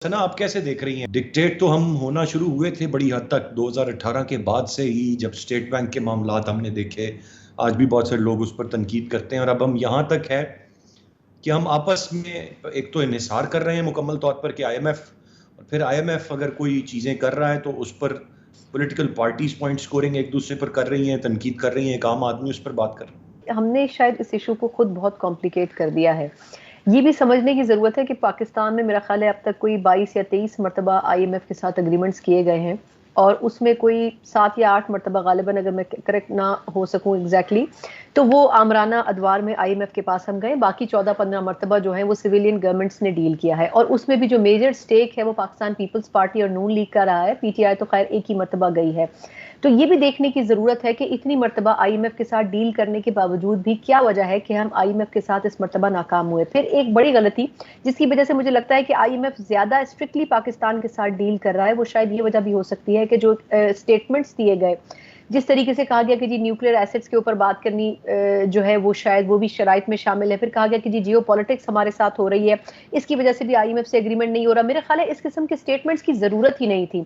सना, आप कैसे देख रही हैं? डिक्टेट तो हम होना शुरू हुए थे बड़ी हद तक 2018 के बाद से ही, जब स्टेट बैंक के मामलात हमने देखे। आज भी बहुत से लोग उस पर तनकीद करते हैं, और अब हम यहाँ तक है कि हम आपस में एक तो इन्हिसार कर रहे हैं मुकम्मल तौर पर कि आईएमएफ, और फिर आईएमएफ अगर कोई चीज़ें कर रहा है तो उस पर पॉलिटिकल पार्टीज पॉइंट स्कोरिंग एक दूसरे पर कर रही हैं, तनकीद कर रही हैं, एक आम आदमी उस पर बात कर रहा है। हमने शायद इस इशू को खुद बहुत कॉम्प्लिकेट कर दिया है। ये भी समझने की ज़रूरत है कि पाकिस्तान में मेरा ख़्याल है अब तक कोई 22 या 23 मरतबा आईएमएफ के साथ एग्रीमेंट्स किए गए हैं, और उसमें कोई 7 या 8 मरतबा गालिबन, अगर मैं करेक्ट ना हो सकूं एग्जैक्टली, तो वो आमराना अदवार में आईएमएफ के पास हम गए। बाकी 14-15 मरतबा जो है वो सिविलियन गवर्नमेंट्स ने डील किया है, और उसमें भी जो मेजर स्टेक है वो पाकिस्तान पीपल्स पार्टी और नून लीग का रहा है। पीटीआई तो खैर एक ही मरतबा गई है। तो ये भी देखने की जरूरत है कि इतनी मरतबा आईएमएफ के साथ डील करने के बावजूद भी क्या वजह है कि हम आईएमएफ के साथ इस मरतबा नाकाम हुए। फिर एक बड़ी गलती जिसकी वजह से मुझे लगता है कि आईएमएफ ज्यादा स्ट्रिक्टली पाकिस्तान के साथ डील कर रहा है, वो शायद ये वजह भी हो सकती है कि जो स्टेटमेंट्स दिए गए, जिस तरीके से कहा गया कि जी न्यूक्लियर एसेट्स के ऊपर बात करनी जो है वो शायद वो भी शराइत में शामिल है। फिर कहा गया कि जी जियो पॉलिटिक्स हमारे साथ हो रही है, इसकी वजह से भी आईएमएफ से एग्रीमेंट नहीं हो रहा। मेरा ख्याल है इस किस्म के स्टेटमेंट्स की जरूरत ही नहीं थी।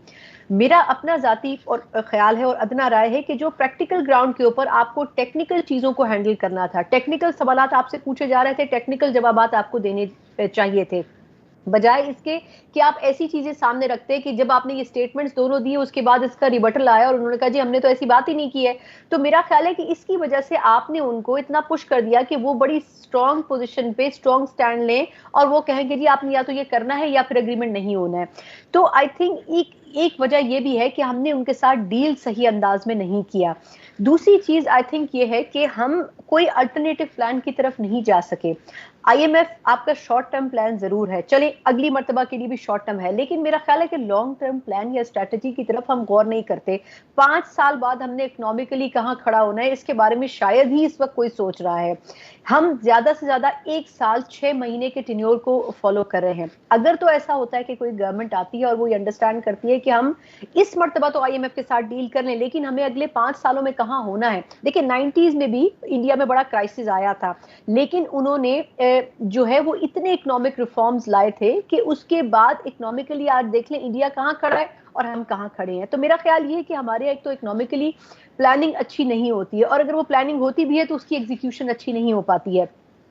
मेरा अपना जाती और ख्याल है और अदना राय है कि जो प्रैक्टिकल ग्राउंड के ऊपर आपको टेक्निकल चीजों को हैंडल करना था, टेक्निकल सवालात आपसे पूछे जा रहे थे, टेक्निकल जवाबात आपको देने चाहिए थे, बजाय इसके कि आप ऐसी चीजें सामने रखते हैं कि जब आपने ये स्टेटमेंट्स दोनों दिए उसके बाद इसका रिबटल आया और उन्होंने कहा जी हमने तो ऐसी बात ही नहीं की है। तो मेरा ख्याल है कि इसकी वजह से आपने उनको इतना पुश कर दिया कि वो बड़ी स्ट्रांग पोजीशन पे स्ट्रांग स्टैंड लें, और वो कहेंगे जी आपने या तो ये करना है या फिर एग्रीमेंट नहीं होना है। तो आई थिंक एक वजह यह भी है कि हमने उनके साथ डील सही अंदाज में नहीं किया। दूसरी चीज आई थिंक ये है कि हम कोई अल्टरनेटिव प्लान की तरफ नहीं जा सके। आईएमएफ आपका शॉर्ट टर्म प्लान जरूर है, चले अगली मर्तबा के लिए भी शॉर्ट टर्म है, लेकिन मेरा ख्याल है कि लॉन्ग टर्म प्लान या स्ट्रेटजी की तरफ हम गौर नहीं करते। 5 साल बाद हमने इकोनॉमिकली कहाँ खड़ा होना है इसके बारे में शायद ही इस वक्त कोई सोच रहा है। हम ज्यादा से ज्यादा 1 साल 6 महीने के टेन्योर को फॉलो कर रहे हैं। अगर तो ऐसा होता है कि कोई गवर्नमेंट आती है और वो ये अंडरस्टैंड करती है कि हम इस मर्तबा तो आईएमएफ के साथ डील कर लें, लेकिन हमें अगले 5 सालों में कहाँ होना है। देखिए 90s में भी इंडिया में बड़ा क्राइसिस आया था, लेकिन उन्होंने जो है वो इतने इकोनॉमिक रिफॉर्म्स लाए थे कि उसके बाद इकोनॉमिकली आज देख लें इंडिया कहाँ खड़ा है और हम कहाँ खड़े हैं। तो मेरा ख्याल ये है कि हमारे एक तो इकोनॉमिकली प्लानिंग अच्छी नहीं होती है, और अगर वो प्लानिंग होती भी है तो उसकी एग्जीक्यूशन अच्छी नहीं हो पाती है।